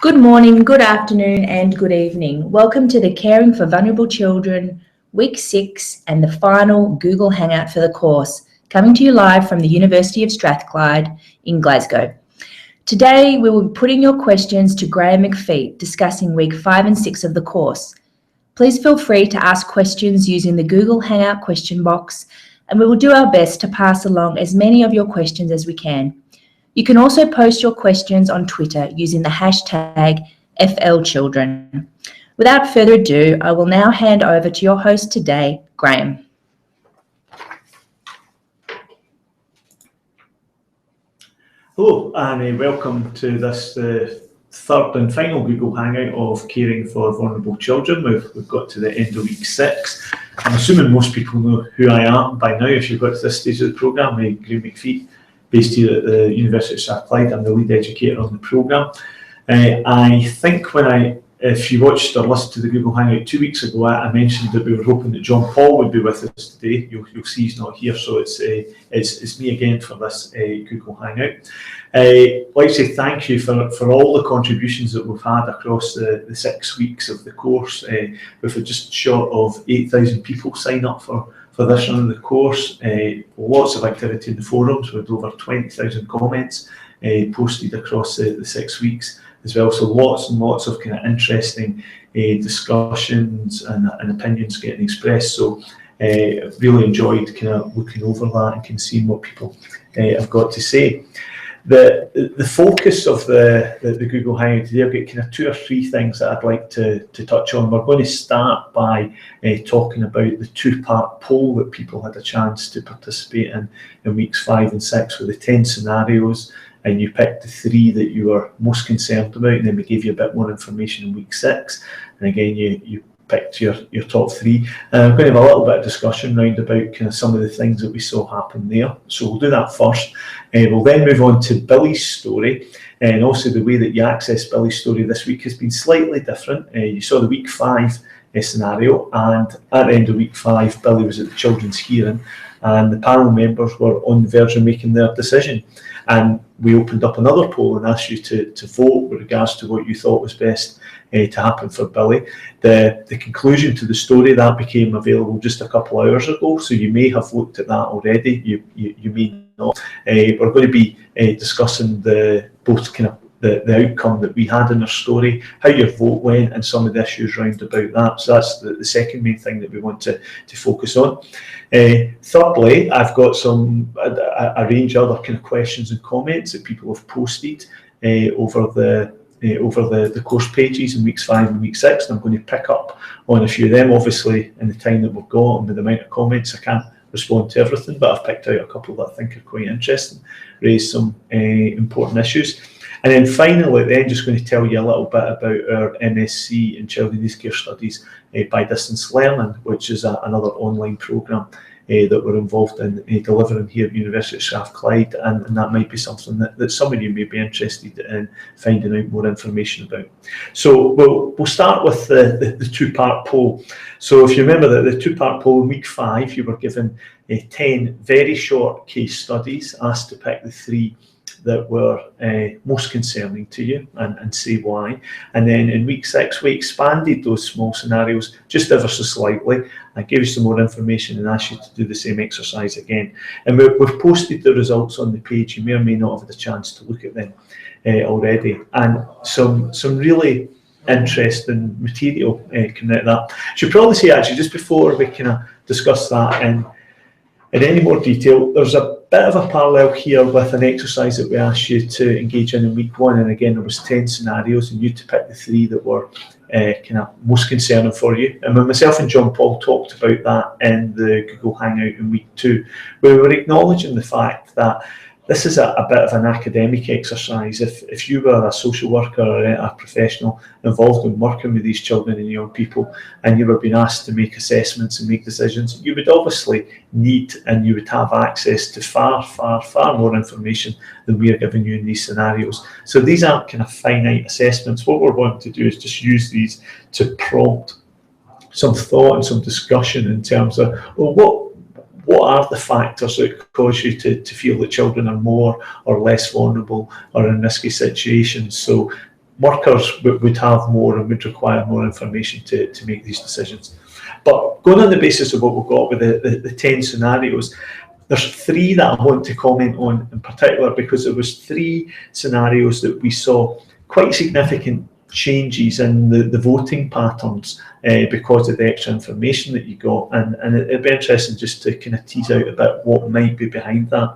Good morning, good afternoon, and good evening. Welcome to the Caring for Vulnerable Children, Week 6, and the final Google Hangout for the course, coming to you live from the University of Strathclyde in Glasgow. Today, we will be putting your questions to Graham McPhee, discussing Week 5 and 6 of the course. Please feel free to ask questions using the Google Hangout question box, and we will do our best to pass along as many of your questions as we can. You can also post your questions on Twitter using the hashtag FLChildren. Without further ado, I will now hand over to your host today, Graham. Hello and welcome to this third and final Google Hangout of Caring for Vulnerable Children. We've got to the end of week 6. I'm assuming most people know who I am by now if you've got to this stage of the programme. I'm Graham McPhee, based here at the University of Strathclyde. I'm the lead educator on the programme. I think if you watched or listened to the Google Hangout 2 weeks ago, I mentioned that we were hoping that John Paul would be with us today. You'll see he's not here, so it's me again for this Google Hangout. I'd like to say thank you for all the contributions that we've had across the 6 weeks of the course. We've had just short of 8,000 people sign up for this run of the course. Lots of activity in the forums with over 20,000 comments posted across the 6 weeks as well. So lots and lots of kind of interesting discussions and opinions getting expressed. So really enjoyed kind of looking over that and can see what people have got to say. The focus of the Google Hangout today, I've got kind of 2 or 3 things that I'd like to touch on. We're going to start by talking about the 2-part poll that people had a chance to participate in weeks 5 and 6 with the 10 scenarios, and you picked the 3 that you were most concerned about, and then we gave you a bit more information in week 6, and again you picked your top 3. And I'm going to have a little bit of discussion round about kind of some of the things that we saw happen there. So we'll do that first. We'll then move on to Billy's story, and also the way that you access Billy's story this week has been slightly different. You saw the week 5 scenario, and at the end of week 5, Billy was at the children's hearing, and the panel members were on the verge of making their decision. And we opened up another poll and asked you to vote with regards to what you thought was best to happen for Billy. The conclusion to the story, that became available just a couple of hours ago, so you may have looked at that already, you may not. We're going to be discussing both kind of the outcome that we had in our story, how your vote went, and some of the issues round about that. So that's the second main thing that we want to focus on. Thirdly, I've got a range of other kind of questions and comments that people have posted over the course pages in weeks 5 and week 6, and I'm going to pick up on a few of them. Obviously, in the time that we've got and with the amount of comments, I can't respond to everything, but I've picked out a couple that I think are quite interesting, raise some important issues. And then finally, at the end, just going to tell you a little bit about our MSc in Child and Youth Care Studies by Distance Learning, which is another online programme that we're involved in delivering here at the University of Strathclyde, and that might be something that some of you may be interested in finding out more information about. So we'll start with the 2-part poll. So if you remember that the 2-part poll in week 5, you were given 10 very short case studies, asked to pick the 3 that were most concerning to you and say why. And then in week 6, we expanded those small scenarios just ever so slightly. I gave you some more information and asked you to do the same exercise again. And we've posted the results on the page. You may or may not have had a chance to look at them already. And some really interesting material coming out of that. I should probably say, actually, just before we kind of discuss that in any more detail, there's a bit of a parallel here with an exercise that we asked you to engage in week 1, and again there was 10 scenarios and you to pick the 3 that were kind of most concerning for you. And when myself and John Paul talked about that in the Google Hangout in week 2, we were acknowledging the fact that this is a bit of an academic exercise. If you were a social worker or a professional involved in working with these children and young people, and you were being asked to make assessments and make decisions, you would obviously need and you would have access to far more information than we are giving you in these scenarios. So these aren't kind of finite assessments. What we're wanting to do is just use these to prompt some thought and some discussion in terms of, well, what are the factors that cause you to feel that children are more or less vulnerable or in risky situations. So workers would have more and would require more information to make these decisions. But going on the basis of what we've got with the 10 scenarios, there's 3 that I want to comment on in particular, because there was 3 scenarios that we saw quite significant changes in the voting patterns because of the extra information that you got, and it'd be interesting just to kind of tease out a bit what might be behind that.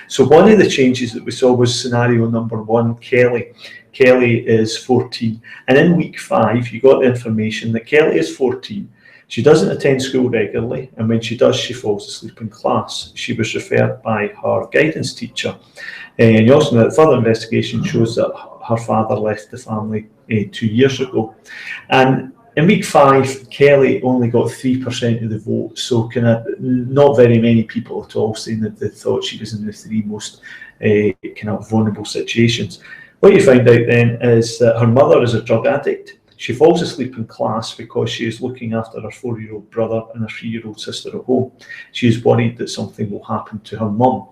So one of the changes that we saw was scenario number 1, Kelly. Kelly is 14, and in week 5 you got the information that Kelly is 14. She doesn't attend school regularly, and when she does, she falls asleep in class. She was referred by her guidance teacher. And you also know that further investigation shows that her father left the family 2 years ago. And in week 5, Kelly only got 3% of the vote, so kind of not very many people at all saying that they thought she was in the 3 most kind of vulnerable situations. What you find out then is that her mother is a drug addict. She falls asleep in class because she is looking after her 4-year-old brother and her 3-year-old sister at home. She is worried that something will happen to her mum.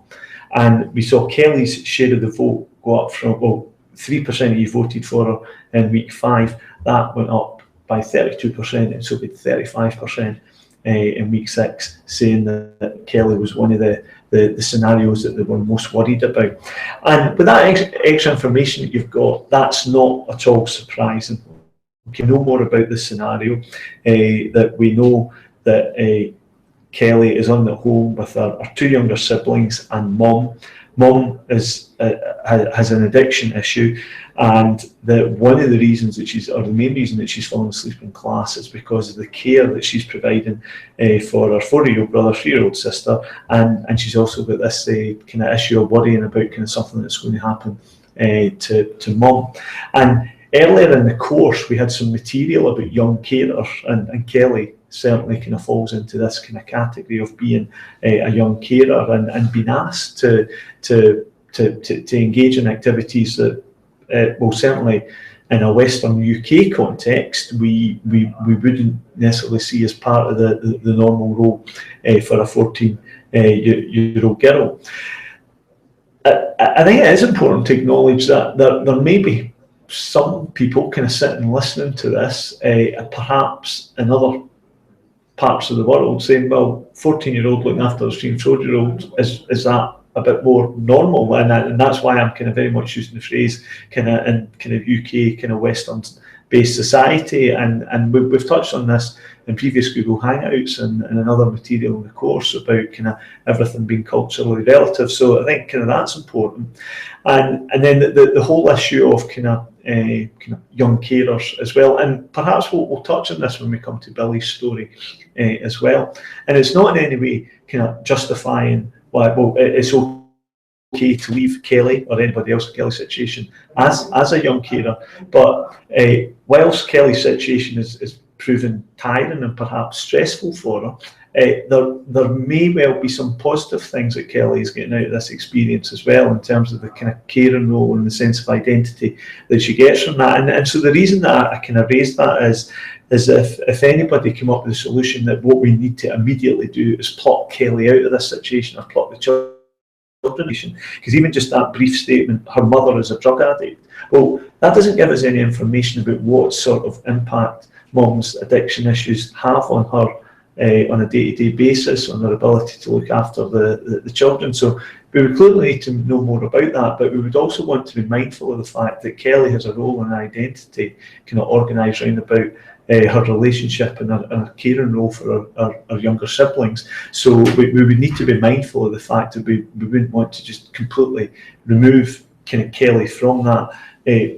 And we saw Kelly's share of the vote go up from, 3% of you voted for her in week 5. That went up by 32%, and so did 35% in week 6, saying that Kelly was one of the scenarios that they were most worried about. And with that extra information that you've got, that's not at all surprising. We can know more about the scenario, that we know that Kelly is on the home with her 2 younger siblings and mum. Mum has an addiction issue, and that one of the reasons that the main reason that she's falling asleep in class is because of the care that she's providing for her 4-year-old brother, 3-year-old sister, and she's also got this kind of issue of worrying about kind of something that's going to happen to mum. And earlier in the course, we had some material about young carers, and Kelly certainly kind of falls into this kind of category of being a young carer and being asked to engage in activities that, well, certainly in a Western UK context, we wouldn't necessarily see as part of the normal role for a 14-year-old girl. I think it is important to acknowledge that there may be some people kind of sitting and listening to this, perhaps in other parts of the world, saying, well, 14-year-old looking after a 3-year-old, is that a bit more normal? And that's why I'm kind of very much using the phrase kind of in kind of UK, kind of Western-based society. And we've touched on this in previous Google Hangouts and another material in the course about kind of everything being culturally relative. So I think kind of that's important. And then the whole issue of kind of young carers as well. And perhaps we'll touch on this when we come to Billy's story as well. And it's not in any way kind of justifying why, well, it's okay to leave Kelly or anybody else in Kelly's situation as a young carer. But whilst Kelly's situation is proven tiring and perhaps stressful for her, there may well be some positive things that Kelly is getting out of this experience as well, in terms of the kind of caring role and the sense of identity that she gets from that. And so the reason that I kind of raised that is if anybody came up with a solution that what we need to immediately do is pluck Kelly out of this situation or pluck the children, because even just that brief statement, her mother is a drug addict, well, that doesn't give us any information about what sort of impact mum's addiction issues have on her on a day-to-day basis, on their ability to look after the children. So we would clearly need to know more about that, but we would also want to be mindful of the fact that Kelly has a role and an identity kind of organised around about her relationship and her caring role for our younger siblings. So we would need to be mindful of the fact that we wouldn't want to just completely remove kind of Kelly from that,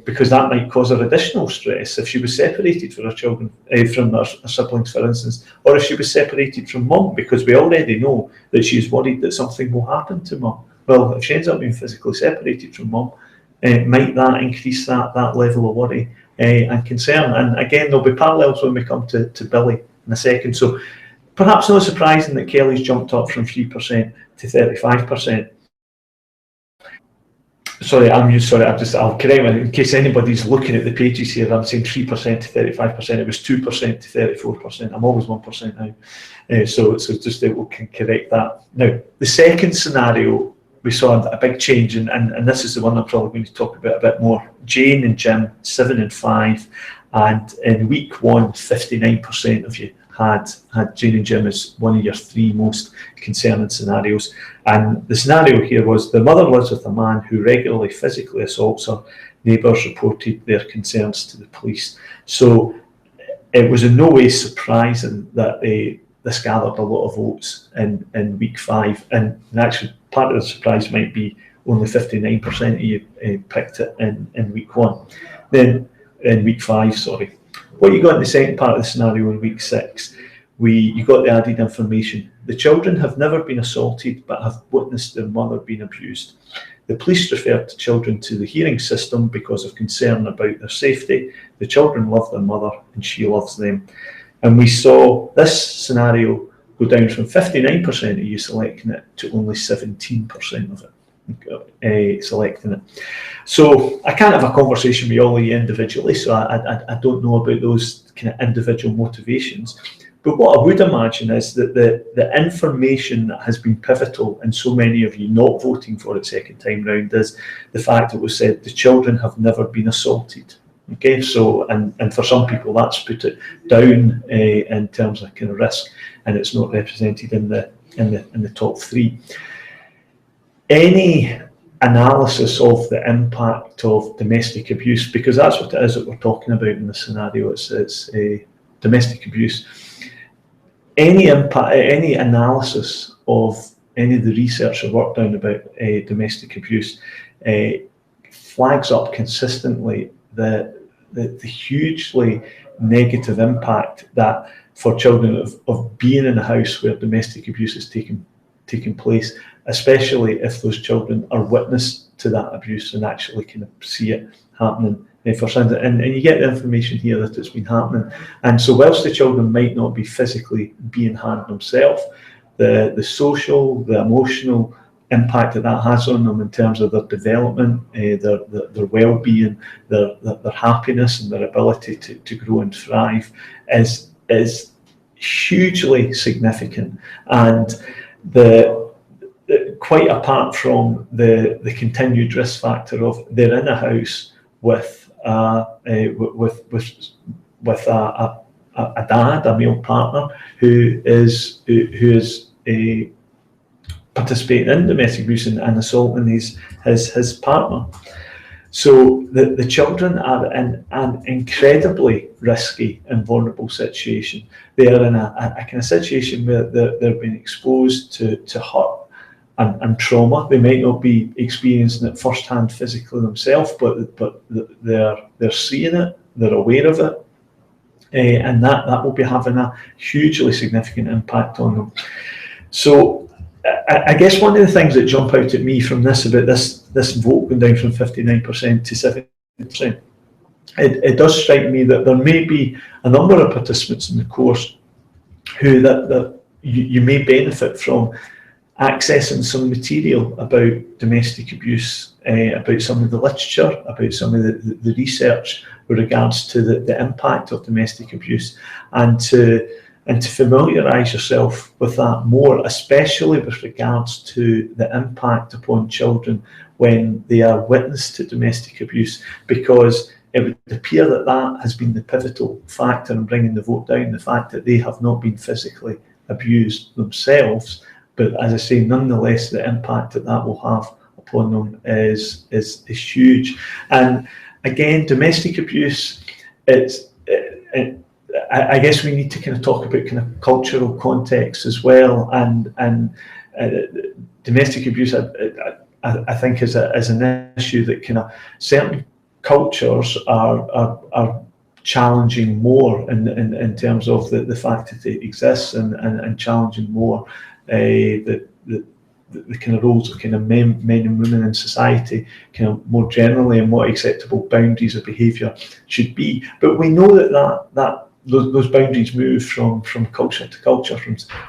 because that might cause her additional stress if she was separated from her children, from her siblings, for instance, or if she was separated from mum, because we already know that she's worried that something will happen to mum. Well, if she ends up being physically separated from mum, might that increase that level of worry and concern? And again, there'll be parallels when we come to Billy in a second. So perhaps not surprising that Kelly's jumped up from 3% to 35%. I'll correct me in case anybody's looking at the pages here. I'm saying 3% to 35%. It was 2% to 34%. I'm always 1% now. So just that we can correct that. Now, the second scenario, we saw a big change, and this is the one I'm probably going to talk about a bit more. Jane and Jim, 7 and 5, and in week 1, 59% of you had Jane and Jim as one of your 3 most concerning scenarios. And the scenario here was the mother lives with a man who regularly physically assaults her. Neighbours reported their concerns to the police. So it was in no way surprising that this gathered a lot of votes in week 5. And actually, part of the surprise might be only 59% of you picked it in week 1. Then in week 5, sorry. What you got in the second part of the scenario in week 6, you got the added information. The children have never been assaulted but have witnessed their mother being abused. The police referred the children to the hearing system because of concern about their safety. The children love their mother and she loves them. And we saw this scenario go down from 59% of you selecting it to only 17% of it selecting it. So I can't have a conversation with all of you individually, so I don't know about those kind of individual motivations. But what I would imagine is that the information that has been pivotal in so many of you not voting for it second time round is the fact that was said the children have never been assaulted. Okay, so and for some people that's put it down in terms of kind of risk, and it's not represented in the top 3. Any analysis of the impact of domestic abuse, because that's what it is that we're talking about in the scenario, it's domestic abuse. Any impact, any analysis of any of the research I've worked on about domestic abuse flags up consistently the hugely negative impact that for children of being in a house where domestic abuse is taking place, especially if those children are witness to that abuse and actually kind of see it happening firsthand. And you get the information here that it's been happening. And so whilst the children might not be physically being harmed themselves, the social, the emotional impact that has on them in terms of their development, their well-being, their happiness and their ability to grow and thrive is hugely significant. And quite apart from the continued risk factor of they're in a house with a dad, a male partner who is participating in domestic abuse and assaulting his partner. So the children are in an incredibly risky and vulnerable situation. They are in a kind of situation where they're being exposed to hurt and trauma. They might not be experiencing it firsthand physically themselves, but they're seeing it, they're aware of it, and that will be having a hugely significant impact on them. So I guess one of the things that jump out at me from this about this vote going down from 59% to 70%, it does strike me that there may be a number of participants in the course who that you may benefit from accessing some material about domestic abuse, about some of the literature, about some of the research with regards to the impact of domestic abuse, and to familiarise yourself with that more, especially with regards to the impact upon children when they are witness to domestic abuse, because it would appear that has been the pivotal factor in bringing the vote down, the fact that they have not been physically abused themselves. But as I say, nonetheless, the impact that will have upon them is huge. And again, domestic abuse, I guess we need to kind of talk about kind of cultural context as well. And domestic abuse, I think, is an issue that kind of certain cultures are challenging more in terms of the fact that it exists, and challenging more the kind of roles of kind of men and women in society, kind of more generally, and what acceptable boundaries of behaviour should be. But we know that those boundaries move from culture to culture,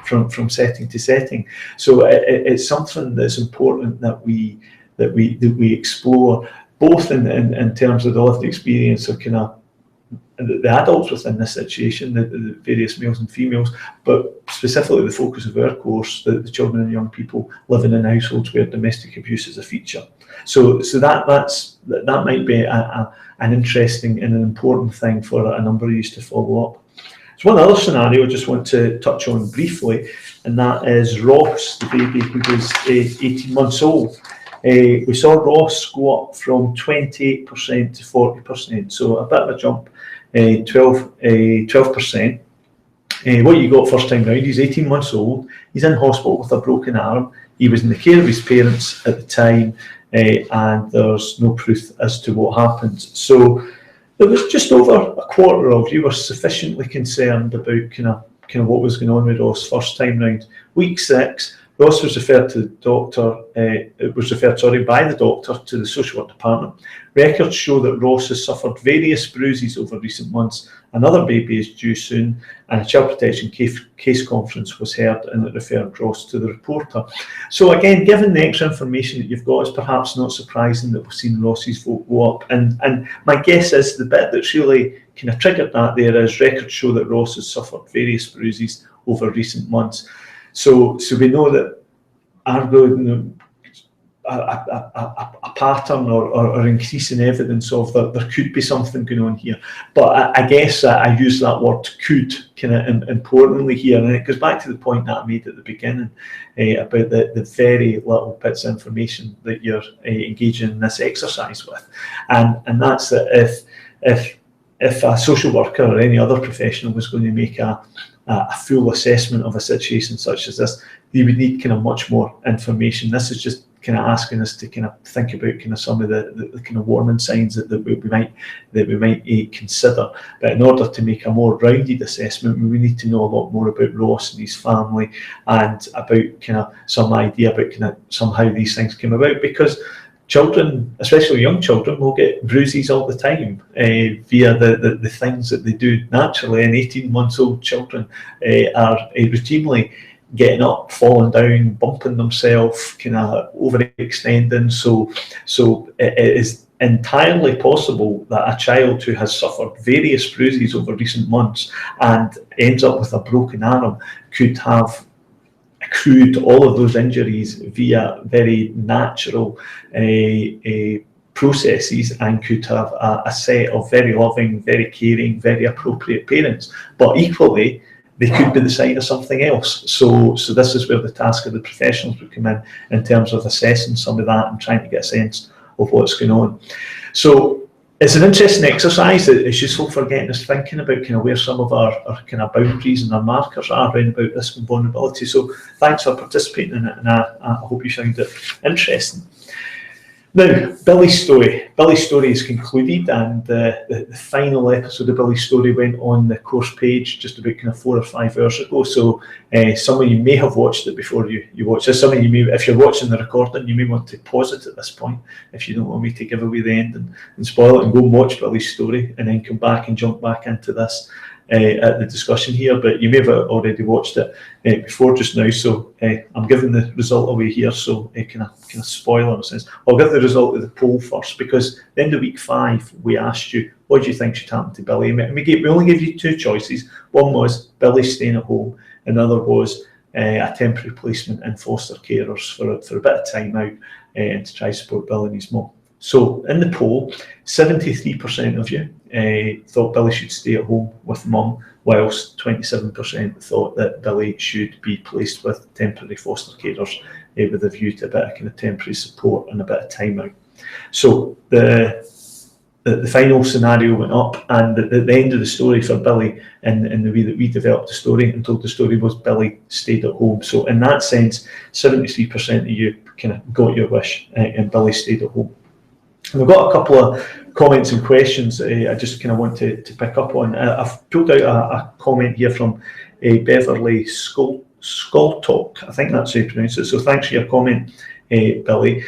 from setting to setting. So it's something that's important that we we explore, both in terms of the lived experience of kind of the adults within this situation, the various males and females, but specifically the focus of our course, the children and young people living in households where domestic abuse is a feature. So that might be an interesting and an important thing for a number of you to follow up. So one other scenario I just want to touch on briefly, and that is Ross, the baby who was 18 months old. We saw Ross go up from 28% to 40%, so a bit of a jump, 12%. What you got first time round, he's 18 months old, he's in hospital with a broken arm, he was in the care of his parents at the time, and there's no proof as to what happened. So there was just over a quarter of you were sufficiently concerned about kind of what was going on with Ross first time round. Week 6, Ross was referred to the doctor. By the doctor to the social work department. Records show that Ross has suffered various bruises over recent months. Another baby is due soon, and a child protection case conference was held, and it referred Ross to the reporter. So again, given the extra information that you've got, it's perhaps not surprising that we've seen Ross's vote go up. And my guess is the bit that's really kind of triggered that there is records show that Ross has suffered various bruises over recent months. So we know that argo a pattern or increasing evidence of that there could be something going on here. But I guess I use that word could kind of importantly here, and it goes back to the point that I made at the beginning about the very little bits of information that you're engaging in this exercise with, and that's that if a social worker or any other professional was going to make a full assessment of a situation such as this, they would need kind of much more information. This is just kind of asking us to kind of think about kind of some of the kind of warning signs that we might consider. But in order to make a more rounded assessment, we need to know a lot more about Ross and his family, and about kind of some idea about kind of somehow these things came about, because children, especially young children, will get bruises all the time via the things that they do naturally, and 18-month-old children are routinely getting up, falling down, bumping themselves, kind of overextending. So it is entirely possible that a child who has suffered various bruises over recent months and ends up with a broken arm could have accrued all of those injuries via very natural processes, and could have a set of very loving, very caring, very appropriate parents. But equally, they could be the sign of something else. So this is where the task of the professionals would come in terms of assessing some of that and trying to get a sense of what's going on. So it's an interesting exercise. It's useful for getting us thinking about kind of where some of our kind of boundaries and our markers are around about risk and vulnerability. So thanks for participating in it, and I hope you found it interesting. Now, Billy's story. Billy's story is concluded, and the final episode of Billy's story went on the course page just about kind of 4 or 5 hours ago. So some of you may have watched it before you watch this. Some of you may, if you're watching the recording, you may want to pause it at this point if you don't want me to give away the end and spoil it, and go and watch Billy's story, and then come back and jump back into this at the discussion here. But you may have already watched it before just now, so I'm giving the result away here, so kind of spoiler in a sense. I'll give the result of the poll first, because at the end of week 5 we asked you, what do you think should happen to Billy? And we only gave you 2 choices. One was Billy staying at home, another was a temporary placement in foster carers for a bit of time out, and to try to support Billy and his mum. So in the poll, 73% of you thought Billy should stay at home with mum, whilst 27% thought that Billy should be placed with temporary foster carers with a view to a bit of kind of temporary support and a bit of time out. So the final scenario went up, and at the end of the story for Billy, in the way that we developed the story and told the story, was Billy stayed at home. So in that sense, 73% of you kind of got your wish, and Billy stayed at home. And we've got a couple of comments and questions I just kind of want to pick up on. I've pulled out a comment here from Beverly Skoltok. I think that's how you pronounce it. So thanks for your comment, Beverly,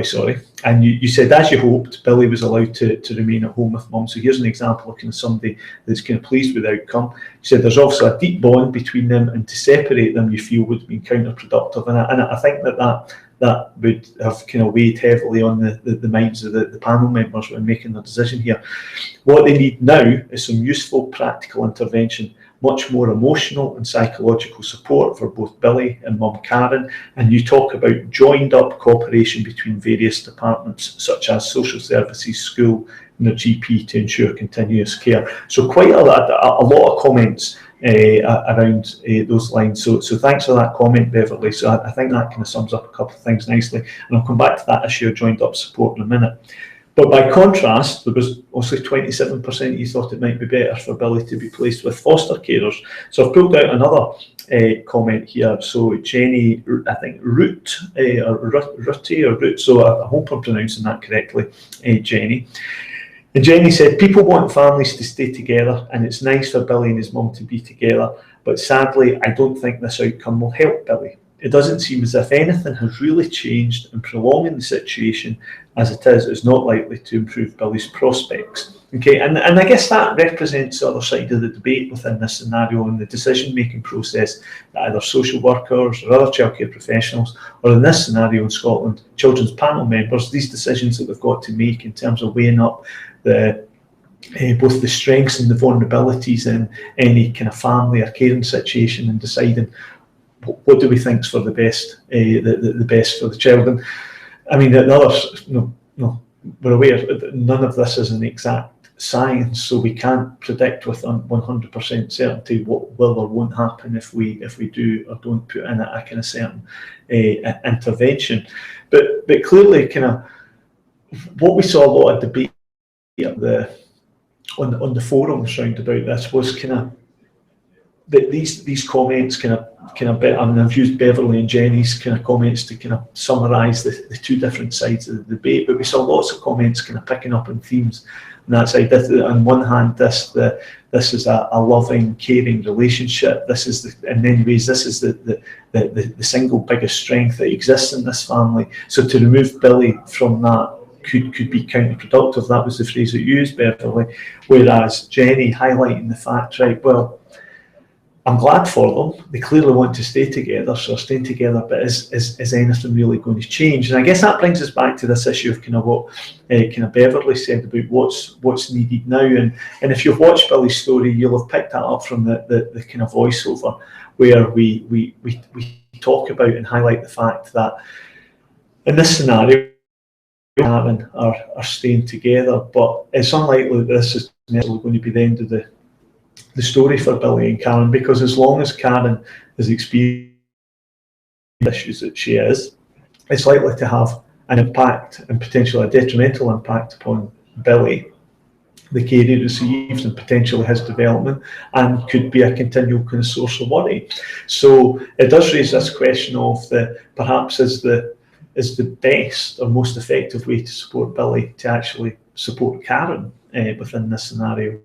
sorry. And you said, as you hoped, Billy was allowed to remain at home with mum. So here's an example of kind of somebody that's kind of pleased with the outcome. You said there's also a deep bond between them, and to separate them you feel would have been counterproductive. And I think that that would have kind of weighed heavily on the minds of the panel members when making their decision here. What they need now is some useful practical intervention, much more emotional and psychological support for both Billy and Mum Karen. And you talk about joined up cooperation between various departments such as social services, school and the GP to ensure continuous care. So quite a lot of comments around those lines. So thanks for that comment, Beverly. So I think that kind of sums up a couple of things nicely. And I'll come back to that issue of joined up support in a minute. But by contrast, there was also 27% you thought it might be better for Billy to be placed with foster carers. So I've pulled out another comment here. So Jenny, I think Root, or Root, so I hope I'm pronouncing that correctly, Jenny. And Jenny said, people want families to stay together, and it's nice for Billy and his mum to be together, but sadly, I don't think this outcome will help Billy. It doesn't seem as if anything has really changed, and prolonging the situation as it is not likely to improve Billy's prospects. Okay, and I guess that represents the other side of the debate within this scenario and the decision-making process that either social workers or other childcare professionals, or in this scenario in Scotland, children's panel members, these decisions that they've got to make in terms of weighing up both the strengths and the vulnerabilities in any kind of family or caring situation and deciding what do we think is for the best, the best for the child. And I mean, the others, we're aware that none of this is an exact science, so we can't predict with 100% certainty what will or won't happen if we do or don't put in a kind of certain intervention. But clearly, kind of what we saw a lot of debate on the forums round about this was kind of that these comments kind of I mean, I've used Beverly and Jenny's kind of comments to kind of summarise the two different sides of the debate, but we saw lots of comments kind of picking up on themes on that side. On one hand, this is a loving, caring relationship. This is in many ways this is the single biggest strength that exists in this family. So to remove Billy from that could be counterproductive. That was the phrase that you used, Beverly. Whereas Jenny highlighting the fact, right, well, I'm glad for them. They clearly want to stay together, so staying together, but is anything really going to change? And I guess that brings us back to this issue of kind of what kind of Beverly said about what's needed now. And if you've watched Billy's story, you'll have picked that up from the kind of voiceover where we talk about and highlight the fact that in this scenario, Karen are staying together, but it's unlikely that this is necessarily going to be the end of the story for Billy and Karen, because as long as Karen has experienced issues that she is, it's likely to have an impact and potentially a detrimental impact upon Billy, the care he receives and potentially his development, and could be a continual kind of source of worry. So it does raise this question of perhaps is the best or most effective way to support Billy to actually support Karen within this scenario.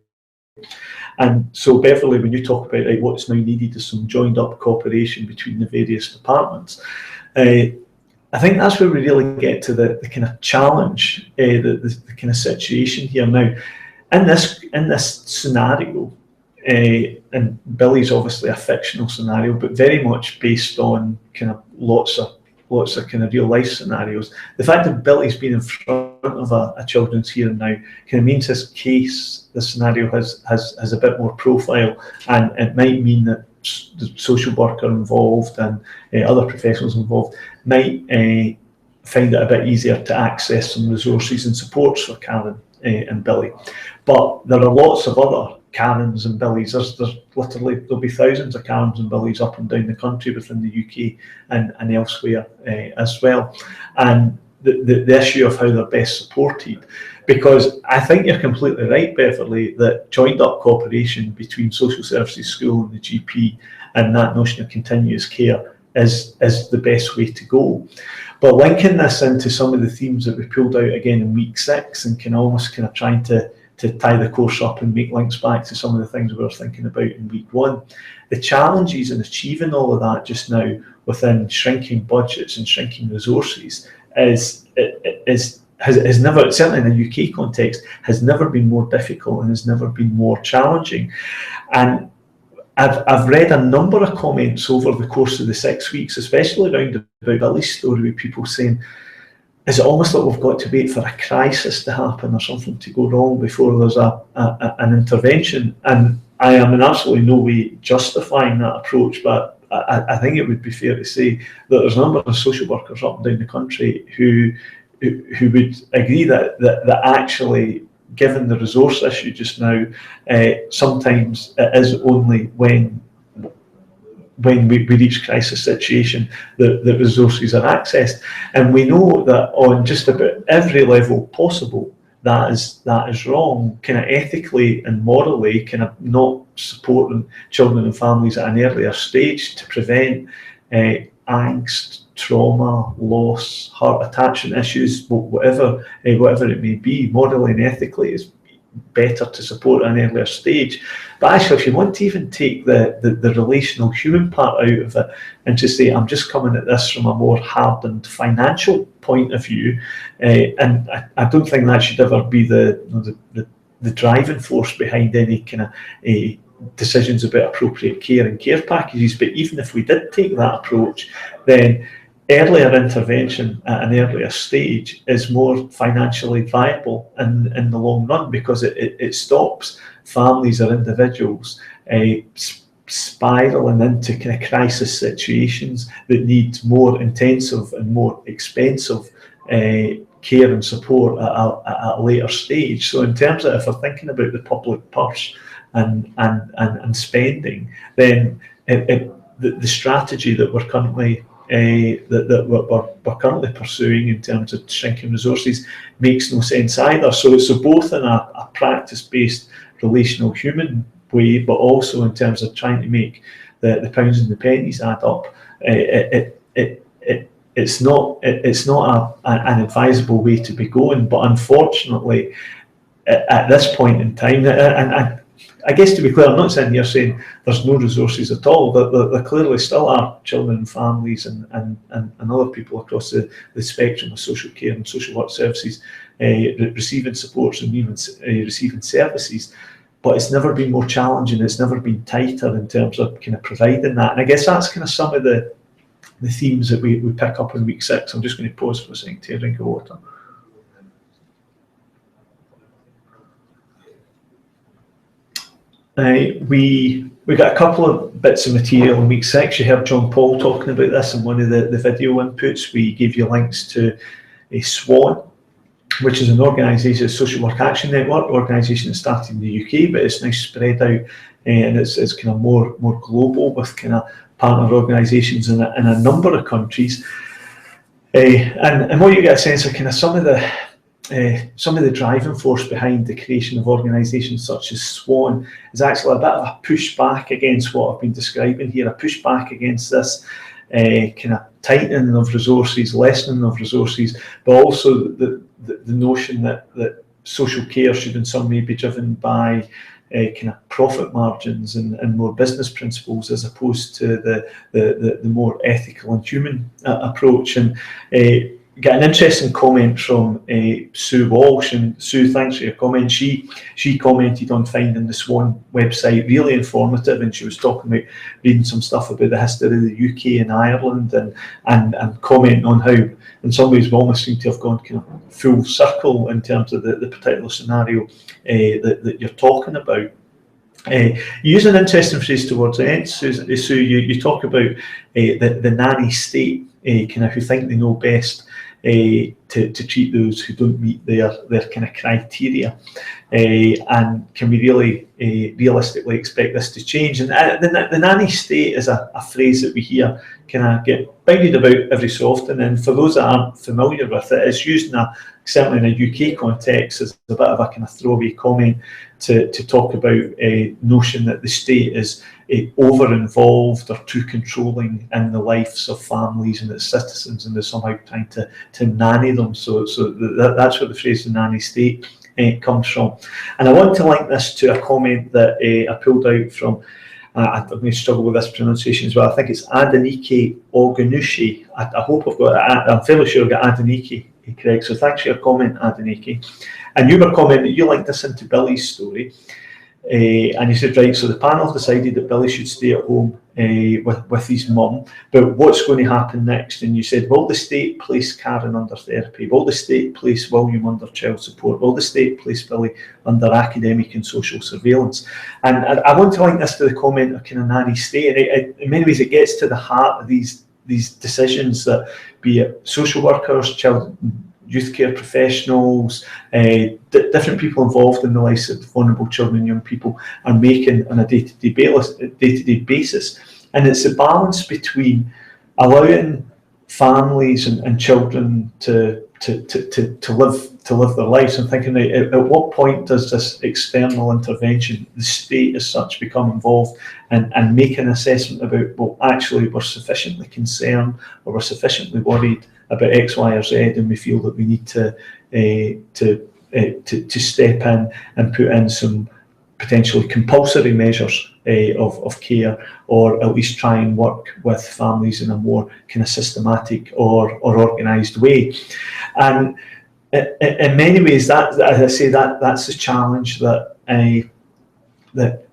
And so, Beverly, when you talk about what's now needed is some joined up cooperation between the various departments, I think that's where we really get to the kind of challenge, the kind of situation here now. In this scenario, and Billy's obviously a fictional scenario, but very much based on kind of lots of kind of real life scenarios. The fact that Billy's been in front of a children's hearing now kind of means his case, the scenario has a bit more profile, and it might mean that the social worker involved and other professionals involved might find it a bit easier to access some resources and supports for Karen and Billy. But there are lots of other Karens and Billys. There's literally, there'll be thousands of Karens and Billys up and down the country within the UK and elsewhere as well. And the issue of how they're best supported, because I think you're completely right, Beverly, that joined up cooperation between social services, school and the GP, and that notion of continuous care is the best way to go. But linking this into some of the themes that we pulled out again in week 6 and almost trying to tie the course up and make links back to some of the things we were thinking about in week 1. The challenges in achieving all of that just now within shrinking budgets and shrinking resources has never, certainly in a UK context, has never been more difficult and has never been more challenging. And I've read a number of comments over the course of the 6 weeks, especially around about Billy's story, with people saying, is it almost like we've got to wait for a crisis to happen or something to go wrong before there's an intervention? And I am in absolutely no way justifying that approach, but I think it would be fair to say that there's a number of social workers up and down the country who would agree that actually, given the resource issue just now, sometimes it is only when we reach crisis situation that resources are accessed. And we know that on just about every level possible, that is wrong, kind of ethically and morally, kind of not supporting children and families at an earlier stage to prevent angst, trauma, loss, heart attachment issues, whatever it may be. Morally and ethically is better to support at an earlier stage. But actually, if you want to even take the relational human part out of it and just say, I'm just coming at this from a more hardened financial point of view, and I don't think that should ever be the driving force behind any kind of decisions about appropriate care and care packages. But even if we did take that approach, then earlier intervention at an earlier stage is more financially viable in the long run, because it stops families or individuals spiraling into kind of crisis situations that need more intensive and more expensive care and support at a later stage. So in terms of, if we're thinking about the public purse and spending, then the strategy that we're currently we're currently pursuing in terms of shrinking resources makes no sense either. So both in a practice-based relational human way, but also in terms of trying to make the pounds and the pennies add up, it's not an advisable way to be going. But unfortunately, at this point in time, and I guess, to be clear, I'm not sitting here saying there's no resources at all. There clearly still are children and families and other people across the spectrum of social care and social work services receiving supports and even receiving services. But it's never been more challenging, it's never been tighter in terms of kind of providing that. And I guess that's kind of some of the themes that we pick up in week 6. I'm just going to pause for a second to drink of water. We got a couple of bits of material in week 6. You heard John Paul talking about this in one of the video inputs. We gave you links to a SWAN, which is an organisation, a Social Work Action Network organisation that started in the UK, but it's now spread out, and it's kind of more global, with kind of partner organisations in a number of countries. And what you get a sense of kind of some of the driving force behind the creation of organisations such as SWAN is actually a bit of a pushback against what I've been describing here, a pushback against this kind of tightening of resources, lessening of resources, but also the notion that social care should in some way be driven by kind of profit margins and more business principles, as opposed to the more ethical and human approach. And got an interesting comment from Sue Walsh, and Sue, thanks for your comment. She commented on finding the SWAN website really informative, and she was talking about reading some stuff about the history of the UK and Ireland, and commenting on how in some ways we almost seem to have gone kind of full circle in terms of the particular scenario that you're talking about. You use an interesting phrase towards the end, Sue. You talk about the nanny state, kind of who think they know best to treat those who don't meet their kind of criteria, and can we really realistically expect this to change? And the nanny state is a phrase that we hear kind of get bandied about every so often, and for those that aren't familiar with it, it's used certainly in a UK context as a bit of a kind of throwaway comment to talk about a notion that the state is over-involved or too controlling in the lives of families and its citizens, and they're somehow trying to nanny them. So that's where the phrase the nanny state comes from. And I want to link this to a comment that I pulled out from, I'm going to struggle with this pronunciation as well, I think it's Adenike Ogunushi. I hope I've got it, I'm fairly sure I got Adenike correct, so thanks for your comment, Adenike. And you were commenting, you linked this into Billy's story. And you said, right, so the panel decided that Billy should stay at home with his mum, but what's going to happen next? And you said, will the state place Karen under therapy? Will the state place William under child support? Will the state place Billy under academic and social surveillance? And I want to link this to the comment of kind of nanny state. And in many ways, it gets to the heart of these decisions that, be it social workers, youth care professionals, different people involved in the lives of vulnerable children and young people are making on a day-to-day basis. And it's a balance between allowing families and children to live their lives, and thinking, at what point does this external intervention, the state as such, become involved and make an assessment about, well, actually we're sufficiently concerned or we're sufficiently worried about X, Y, or Z, and we feel that we need to step in and put in some potentially compulsory measures of care, or at least try and work with families in a more kind of systematic or organised way. And in many ways, that, as I say, that's the challenge that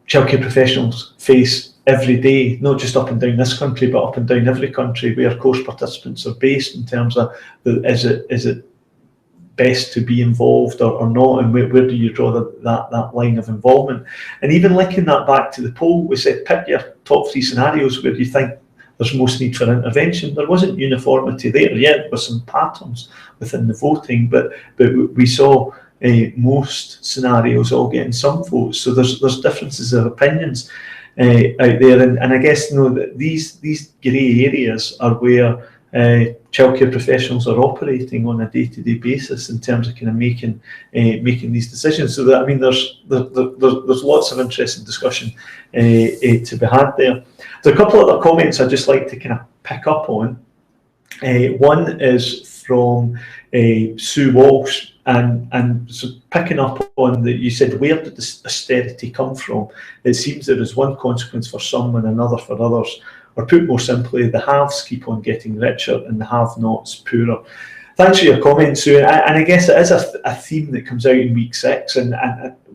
childcare professionals face every day, not just up and down this country, but up and down every country where course participants are based, in terms of is it best to be involved or not, and where do you draw that line of involvement? And even linking that back to the poll, we said pick your top 3 scenarios where you think there's most need for intervention. There wasn't uniformity there yet. There were some patterns within the voting, but we saw most scenarios all getting some votes. So there's differences of opinions out there, and I guess that these grey areas are where childcare professionals are operating on a day-to-day basis in terms of kind of making these decisions. So that, I mean, there's lots of interesting discussion to be had there. There's a couple of other comments I'd just like to kind of pick up on. One is from Sue Walsh, and so picking up on that, you said, where did this austerity come from? It seems there is one consequence for some and another for others. Or put more simply, the haves keep on getting richer and the have-nots poorer. Thanks for your comment, Sue. And I guess it is a theme that comes out in week 6, and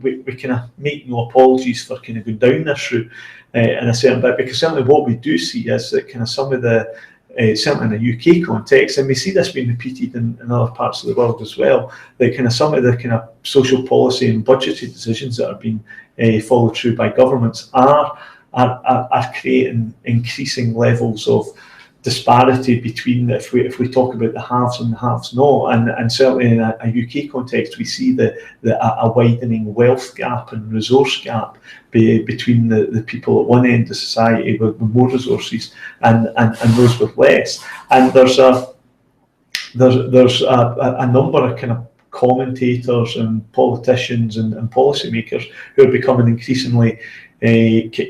we kind of make no apologies for kind of going down this route in a certain bit, because certainly what we do see is that kind of some of the, certainly in a UK context, and we see this being repeated in other parts of the world as well, that kind of some of the kind of social policy and budgetary decisions that are being followed through by governments are creating increasing levels of disparity between, if we talk about the haves and the haves not, and certainly in a UK context, we see a widening wealth gap and resource gap between the people at one end of society with more resources and those with less. And there's a number of kind of commentators and politicians and policymakers who are becoming increasingly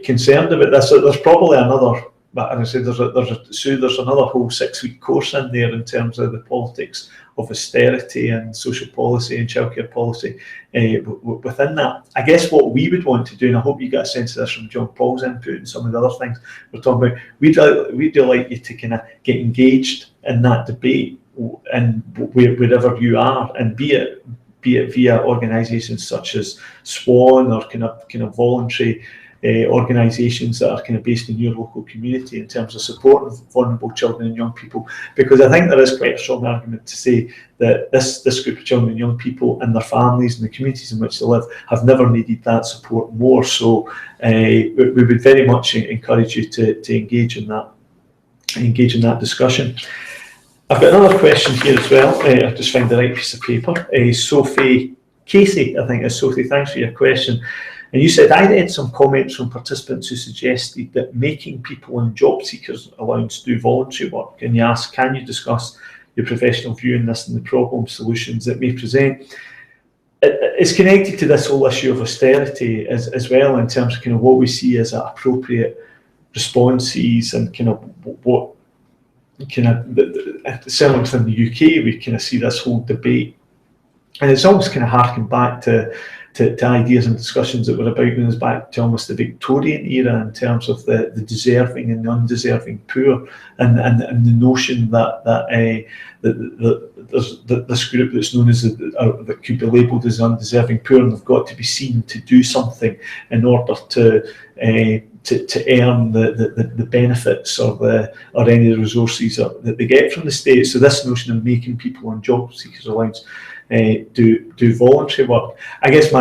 concerned about this. So there's probably another, but as I said, there's another whole 6-week course in there in terms of the politics of austerity and social policy and childcare policy within that. I guess what we would want to do, and I hope you get a sense of this from John Paul's input and some of the other things we're talking about, we'd like you to kind of get engaged in that debate and wherever you are, and be it via organisations such as SWAN or kind of voluntary organisations that are kind of based in your local community in terms of supporting vulnerable children and young people, because I think there is quite a strong argument to say that this group of children and young people and their families and the communities in which they live have never needed that support more. So we would very much encourage you to engage in that discussion. I've got another question here as well. I've just found the right piece of paper. Sophie Casey, I think it's Sophie, thanks for your question. And you said, I read some comments from participants who suggested that making people on job seekers allowance do voluntary work. And you asked, can you discuss your professional view on this and the problem solutions that may present? It's connected to this whole issue of austerity as well, in terms of kind of what we see as appropriate responses, and kind of what kind of, certainly within the UK, we kind of see this whole debate, and it's almost kind of harking back to to ideas and discussions that were about bringing us back to almost the Victorian era in terms of the deserving and the undeserving poor, and the notion that there's this group that's known as that could be labelled as undeserving poor, and they've got to be seen to do something in order to earn the benefits or any of the resources that they get from the state. So this notion of making people on job seekers allowance do voluntary work. I guess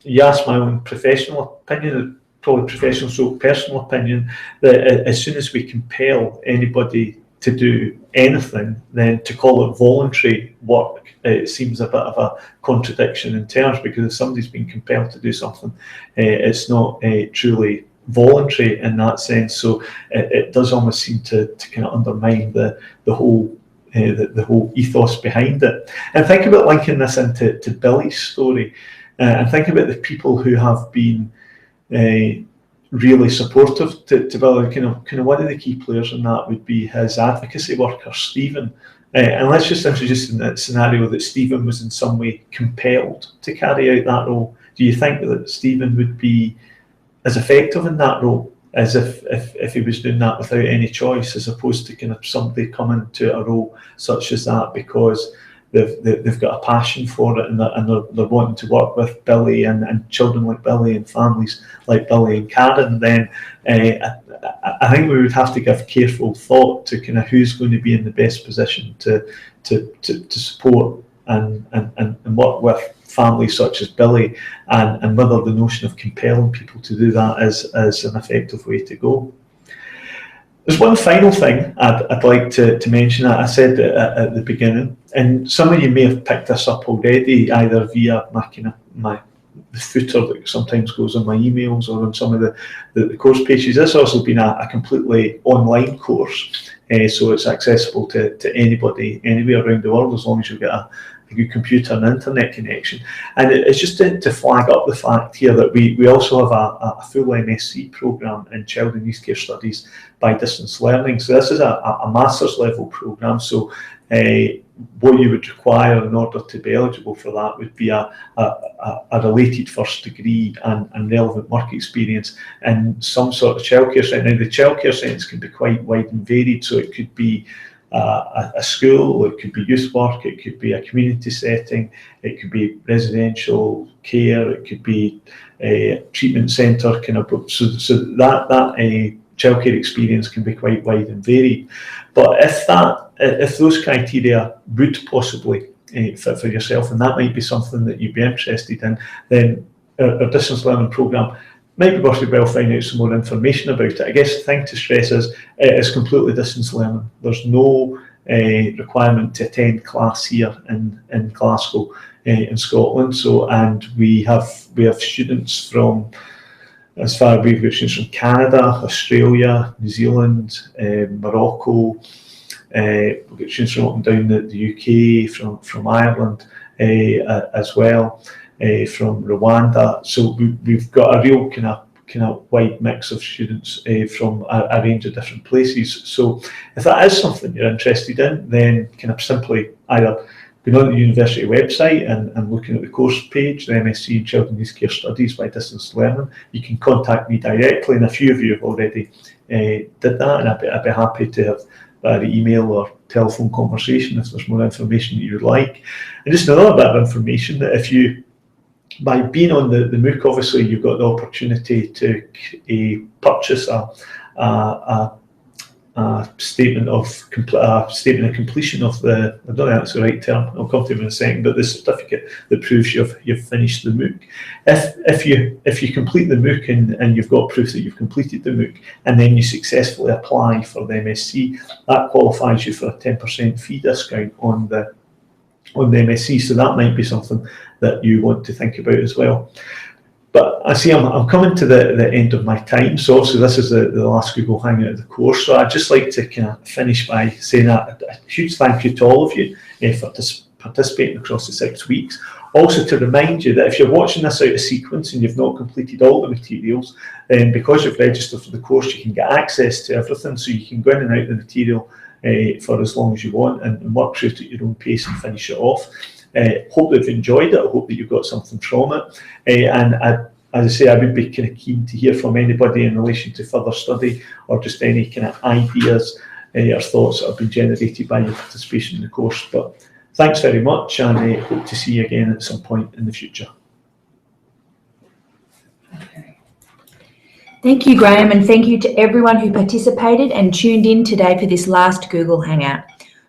you asked my own professional opinion, probably professional stroke personal opinion, that as soon as we compel anybody to do anything, then to call it voluntary work, it seems a bit of a contradiction in terms, because if somebody's been compelled to do something, it's not truly voluntary in that sense. So it does almost seem to kind of undermine the whole ethos behind it. And think about linking this into Billy's story, and think about the people who have been really supportive to Billy. Kind of one of the key players in that would be his advocacy worker, Stephen. And let's just introduce in that scenario that Stephen was in some way compelled to carry out that role. Do you think that Stephen would be as effective in that role as if he was doing that without any choice, as opposed to kind of somebody coming to a role such as that because they've got a passion for it, and they're wanting to work with Billy and children like Billy and families like Billy and Karen? Then I think we would have to give careful thought to kind of who's going to be in the best position to support and work with families such as Billy, and whether the notion of compelling people to do that is an effective way to go. There's one final thing I'd like to mention. I said at the beginning, and some of you may have picked this up already, either via the footer that sometimes goes on my emails or on some of the course pages. This has also been a completely online course, so it's accessible to anybody anywhere around the world, as long as you've got a good computer and internet connection. And it's just to flag up the fact here that we also have a full MSc programme in Child and Youth Care Studies by distance learning. So this is a master's level programme. So what you would require in order to be eligible for that would be a related first degree and relevant work experience in some sort of childcare setting. Now, the childcare settings can be quite wide and varied, so it could be a school, it could be youth work, it could be a community setting, it could be residential care, it could be a treatment centre kind of. So that childcare experience can be quite wide and varied. But if those criteria would possibly fit for yourself, and that might be something that you'd be interested in, then our distance learning programme might be worthwhile finding out some more information about it. I guess the thing to stress is it is completely distance learning. There's no requirement to attend class here in Glasgow, in Scotland. So, and we have students from, as far as we've got students from Canada, Australia, New Zealand, Morocco. We've got students from up and down the UK, from Ireland as well. From Rwanda, so we've got a real kind of wide mix of students from a range of different places. So if that is something you're interested in, then kind of simply either going on the university website and looking at the course page, the MSc in Child and Youth Care Studies by distance learning. You can contact me directly, and a few of you have already did that, and I'd be happy to have the email or telephone conversation if there's more information that you would like. And just another bit of information, that if you, by being on the MOOC, obviously you've got the opportunity to purchase a statement of completion of the, I don't know if that's the right term, I'll come to it in a second, but the certificate that proves you've finished the MOOC. If you complete the MOOC and you've got proof that you've completed the MOOC, and then you successfully apply for the MSc, that qualifies you for a 10% fee discount on the MSc. So that might be something that you want to think about as well. But I see I'm coming to the end of my time, so obviously this is the last Google Hangout of the course. So I'd just like to kind of finish by saying a huge thank you to all of you for participating across the 6 weeks. Also to remind you that if you're watching this out of sequence and you've not completed all the materials, then because you've registered for the course, you can get access to everything, so you can go in and out the material for as long as you want and work through it at your own pace and finish it off. Hope they've enjoyed it. I hope that you've got something from it. As I say, I would be kind of keen to hear from anybody in relation to further study or just any kind of ideas or thoughts that have been generated by your participation in the course. But thanks very much, and I hope to see you again at some point in the future. Thank you, Graham, and thank you to everyone who participated and tuned in today for this last Google Hangout.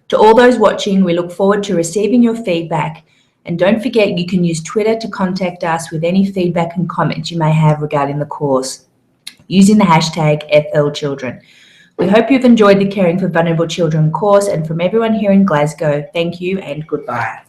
To all those watching, we look forward to receiving your feedback. And don't forget, you can use Twitter to contact us with any feedback and comments you may have regarding the course using the hashtag #FLChildren. We hope you've enjoyed the Caring for Vulnerable Children course, and from everyone here in Glasgow, thank you and goodbye.